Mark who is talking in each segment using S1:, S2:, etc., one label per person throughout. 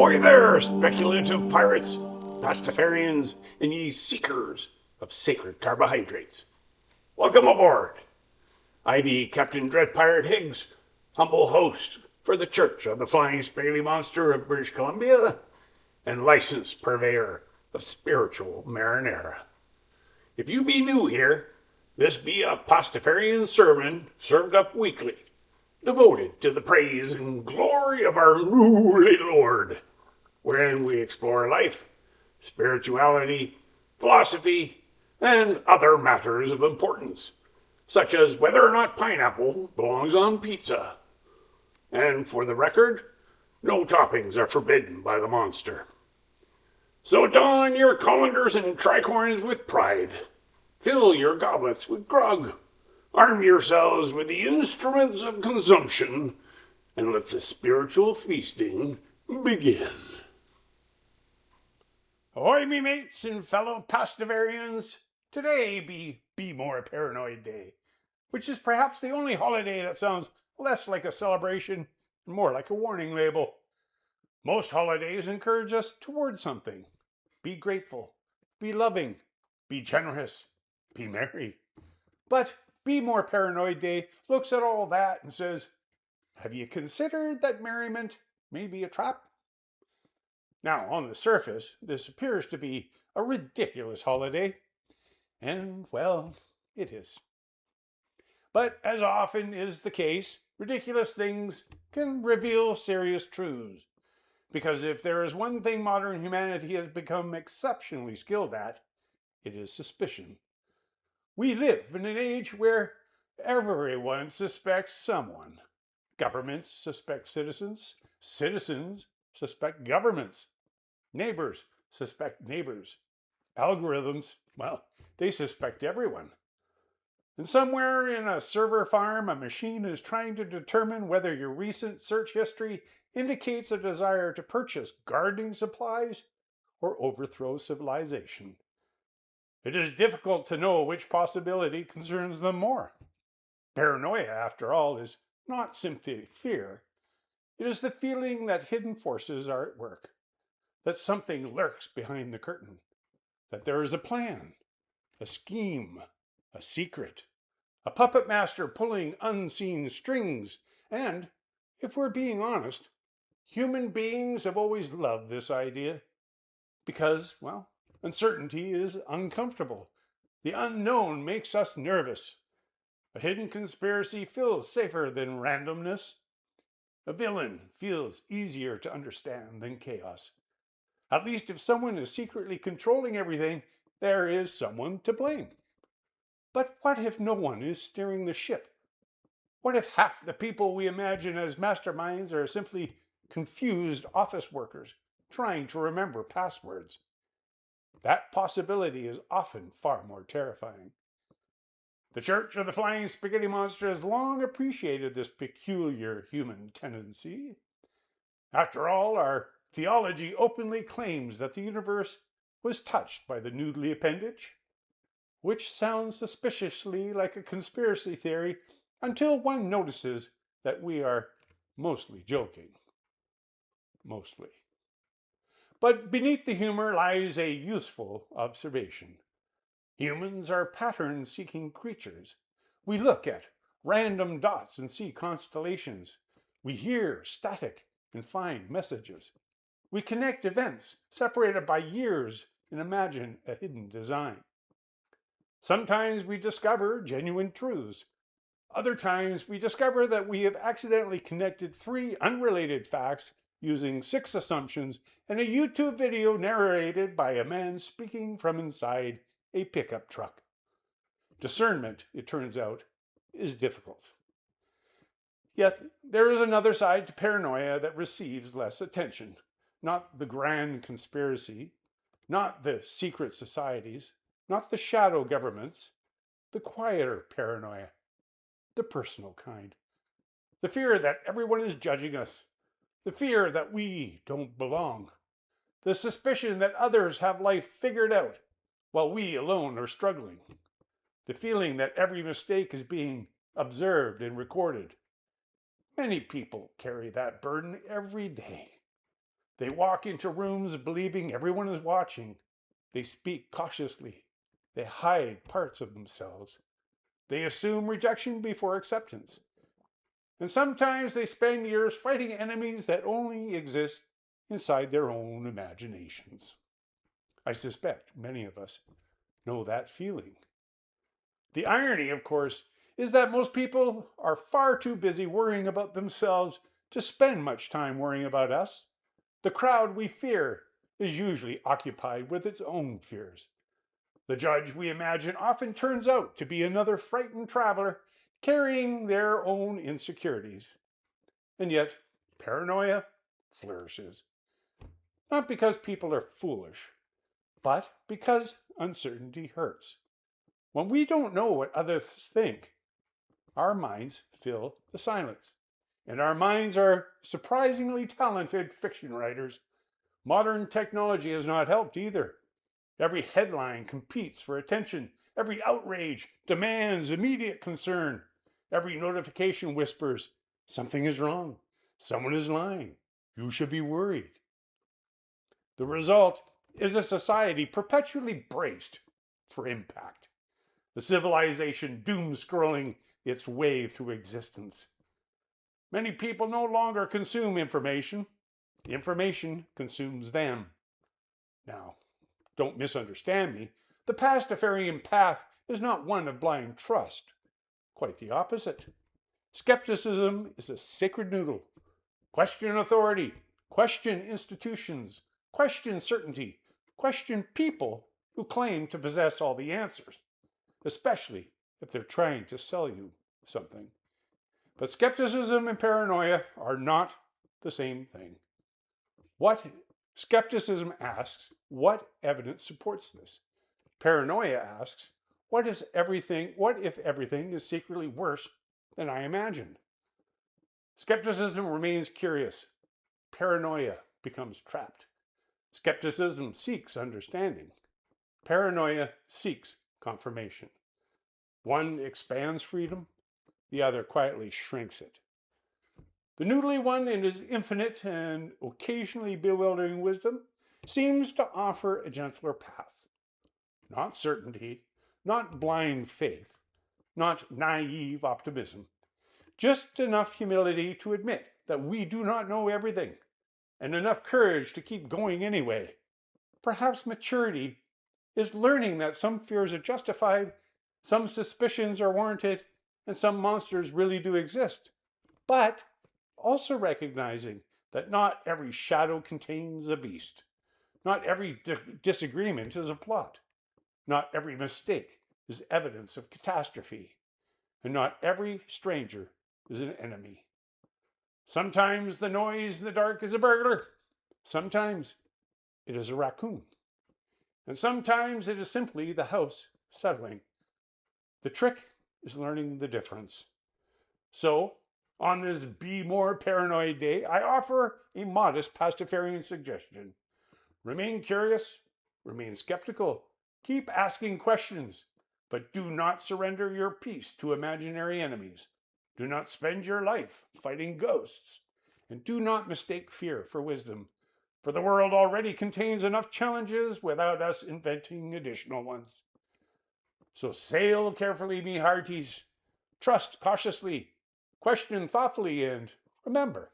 S1: Ahoy there, speculative pirates, Pastafarians, and ye seekers of sacred carbohydrates. Welcome aboard. I be Captain Dread Pyrate Higgs, humble host for the Church of the Flying Spaghetti Monster of British Columbia, and licensed purveyor of spiritual marinara. If you be new here, this be a Pastafarian sermon served up weekly, devoted to the praise and glory of our lowly Lord, wherein we explore life, spirituality, philosophy, and other matters of importance, such as whether or not pineapple belongs on pizza. And for the record, no toppings are forbidden by the monster. So don your colanders and tricorns with pride, fill your goblets with grog, arm yourselves with the instruments of consumption, and let the spiritual feasting begin. Ahoy, me mates and fellow Pastafarians! Today be more Paranoid Day, which is perhaps the only holiday that sounds less like a celebration and more like a warning label. Most holidays encourage us toward something. Be grateful, be loving, be generous, be merry. But Be More Paranoid Day looks at all that and says, have you considered that merriment may be a trap? Now, on the surface, this appears to be a ridiculous holiday, and, well, it is. But as often is the case, ridiculous things can reveal serious truths, because if there is one thing modern humanity has become exceptionally skilled at, it is suspicion. We live in an age where everyone suspects someone. Governments suspect citizens. Citizens suspect governments. Neighbors suspect neighbors. Algorithms, well, they suspect everyone. And somewhere in a server farm, a machine is trying to determine whether your recent search history indicates a desire to purchase gardening supplies or overthrow civilization. It is difficult to know which possibility concerns them more. Paranoia, after all, is not simply fear. It is the feeling that hidden forces are at work, that something lurks behind the curtain, that there is a plan, a scheme, a secret, a puppet master pulling unseen strings, and, if we're being honest, human beings have always loved this idea because, well, uncertainty is uncomfortable. The unknown makes us nervous. A hidden conspiracy feels safer than randomness. A villain feels easier to understand than chaos. At least if someone is secretly controlling everything, there is someone to blame. But what if no one is steering the ship? What if half the people we imagine as masterminds are simply confused office workers trying to remember passwords? That possibility is often far more terrifying. The Church of the Flying Spaghetti Monster has long appreciated this peculiar human tendency. After all, our theology openly claims that the universe was touched by the noodly appendage, which sounds suspiciously like a conspiracy theory until one notices that we are mostly joking. Mostly. But beneath the humor lies a useful observation. Humans are pattern-seeking creatures. We look at random dots and see constellations. We hear static and find messages. We connect events separated by years and imagine a hidden design. Sometimes we discover genuine truths. Other times we discover that we have accidentally connected 3 unrelated facts using 6 assumptions and a YouTube video narrated by a man speaking from inside a pickup truck. Discernment, it turns out, is difficult. Yet there is another side to paranoia that receives less attention. Not the grand conspiracy, not the secret societies, not the shadow governments, the quieter paranoia, the personal kind. The fear that everyone is judging us, the fear that we don't belong, the suspicion that others have life figured out while we alone are struggling, the feeling that every mistake is being observed and recorded. Many people carry that burden every day. They walk into rooms believing everyone is watching. They speak cautiously. They hide parts of themselves. They assume rejection before acceptance. And sometimes they spend years fighting enemies that only exist inside their own imaginations. I suspect many of us know that feeling. The irony, of course, is that most people are far too busy worrying about themselves to spend much time worrying about us. The crowd we fear is usually occupied with its own fears. The judge we imagine often turns out to be another frightened traveler carrying their own insecurities. And yet, paranoia flourishes. Not because people are foolish, but because uncertainty hurts. When we don't know what others think, our minds fill the silence. And our minds are surprisingly talented fiction writers. Modern technology has not helped either. Every headline competes for attention. Every outrage demands immediate concern. Every notification whispers, something is wrong. Someone is lying. You should be worried. The result is a society perpetually braced for impact. The civilization doom-scrolling its way through existence. Many people no longer consume information. Information consumes them. Now, don't misunderstand me. The Pastafarian path is not one of blind trust. Quite the opposite. Skepticism is a sacred noodle. Question authority. Question institutions. Question certainty. Question people who claim to possess all the answers, especially if they're trying to sell you something. But skepticism and paranoia are not the same thing. What skepticism asks, what evidence supports this? Paranoia asks, what if everything is secretly worse than I imagined? Skepticism remains curious. Paranoia becomes trapped. Skepticism seeks understanding. Paranoia seeks confirmation. One expands freedom, the other quietly shrinks it. The noodly one, in his infinite and occasionally bewildering wisdom, seems to offer a gentler path. Not certainty, not blind faith, not naive optimism. Just enough humility to admit that we do not know everything, and enough courage to keep going anyway. Perhaps maturity is learning that some fears are justified, some suspicions are warranted, and some monsters really do exist. But also recognizing that not every shadow contains a beast. Not every disagreement is a plot. Not every mistake is evidence of catastrophe. And not every stranger is an enemy. Sometimes the noise in the dark is a burglar. Sometimes it is a raccoon. And sometimes it is simply the house settling. The trick is learning the difference. So, on this Be More Paranoid Day, I offer a modest Pastafarian suggestion. Remain curious, remain skeptical, keep asking questions, but do not surrender your peace to imaginary enemies. Do not spend your life fighting ghosts, and do not mistake fear for wisdom, for the world already contains enough challenges without us inventing additional ones. So sail carefully, me hearties, trust cautiously, question thoughtfully, and remember,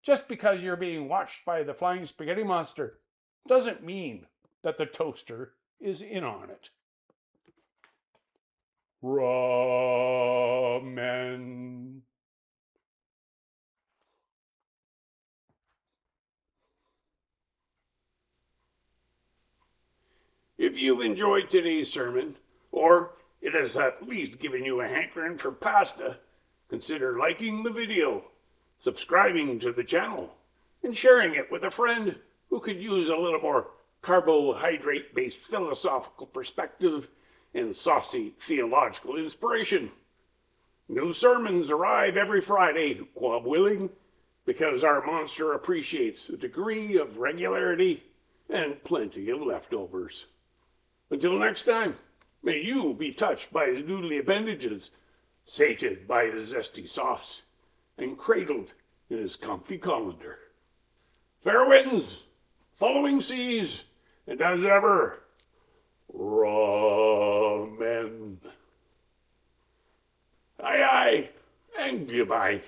S1: just because you're being watched by the flying spaghetti monster doesn't mean that the toaster is in on it. Ramen. If you enjoyed today's sermon, or it has at least given you a hankering for pasta, consider liking the video, subscribing to the channel, and sharing it with a friend who could use a little more carbohydrate-based philosophical perspective and saucy theological inspiration. New sermons arrive every Friday, God willing, because our monster appreciates a degree of regularity and plenty of leftovers. Until next time, may you be touched by his noodly appendages, sated by his zesty sauce, and cradled in his comfy colander. fair winds, following seas, and as ever, raw men. Aye, aye, and goodbye.